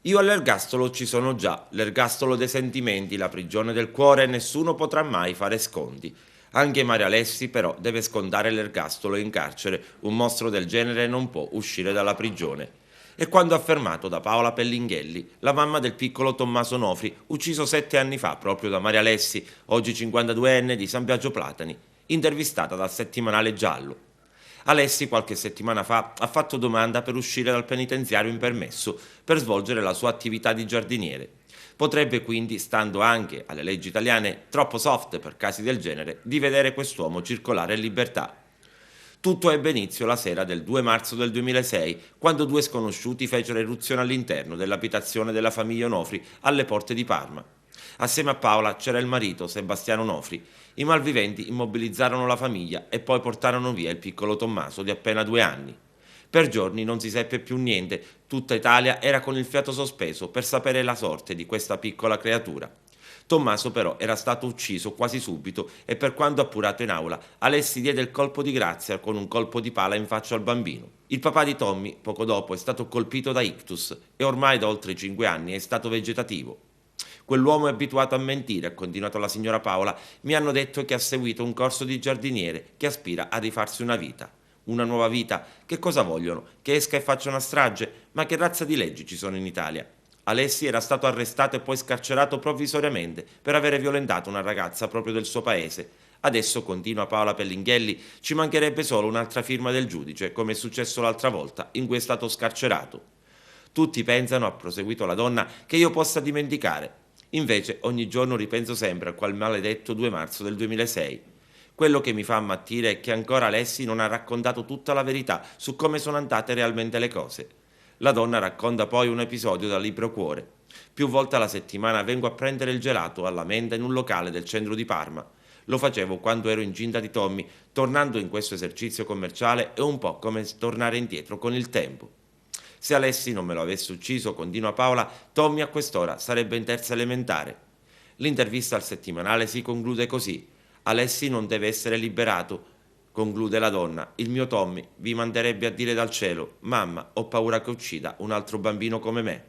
Io all'ergastolo ci sono già, l'ergastolo dei sentimenti, la prigione del cuore, nessuno potrà mai fare sconti. Anche Mario Alessi però deve scontare l'ergastolo in carcere, un mostro del genere non può uscire dalla prigione. E quando affermato da Paola Pellinghelli, la mamma del piccolo Tommaso Nofri, ucciso 7 anni fa proprio da Mario Alessi, oggi 52enne di San Biagio Platani, intervistata dal settimanale Giallo. Alessi qualche settimana fa ha fatto domanda per uscire dal penitenziario in permesso per svolgere la sua attività di giardiniere. Potrebbe quindi, stando anche alle leggi italiane troppo soft per casi del genere, di vedere quest'uomo circolare in libertà. Tutto ebbe inizio la sera del 2 marzo del 2006, quando due sconosciuti fecero eruzione all'interno dell'abitazione della famiglia Onofri alle porte di Parma. Assieme a Paola c'era il marito, Sebastiano Onofri. I malviventi immobilizzarono la famiglia e poi portarono via il piccolo Tommaso di appena 2 anni. Per giorni non si seppe più niente, tutta Italia era con il fiato sospeso per sapere la sorte di questa piccola creatura. Tommaso però era stato ucciso quasi subito e per quanto appurato in aula, Alessi diede il colpo di grazia con un colpo di pala in faccia al bambino. Il papà di Tommy, poco dopo, è stato colpito da ictus e ormai da oltre 5 anni è stato vegetativo. Quell'uomo è abituato a mentire, ha continuato la signora Paola. Mi hanno detto che ha seguito un corso di giardiniere, che aspira a rifarsi una vita. Una nuova vita? Che cosa vogliono? Che esca e faccia una strage? Ma che razza di leggi ci sono in Italia? Alessi era stato arrestato e poi scarcerato provvisoriamente per avere violentato una ragazza proprio del suo paese. Adesso, continua Paola Pellinghelli, ci mancherebbe solo un'altra firma del giudice, come è successo l'altra volta, in cui è stato scarcerato. Tutti pensano, ha proseguito la donna, che io possa dimenticare. Invece ogni giorno ripenso sempre a quel maledetto 2 marzo del 2006. Quello che mi fa ammattire è che ancora Alessi non ha raccontato tutta la verità su come sono andate realmente le cose. La donna racconta poi un episodio dal libro Cuore. Più volte alla settimana vengo a prendere il gelato alla menta in un locale del centro di Parma. Lo facevo quando ero incinta di Tommy, tornando in questo esercizio commerciale è un po' come tornare indietro con il tempo. Se Alessi non me lo avesse ucciso, continua Paola, Tommy a quest'ora sarebbe in terza elementare. L'intervista al settimanale si conclude così. Alessi non deve essere liberato, conclude la donna. Il mio Tommy vi manderebbe a dire dal cielo, mamma, ho paura che uccida un altro bambino come me.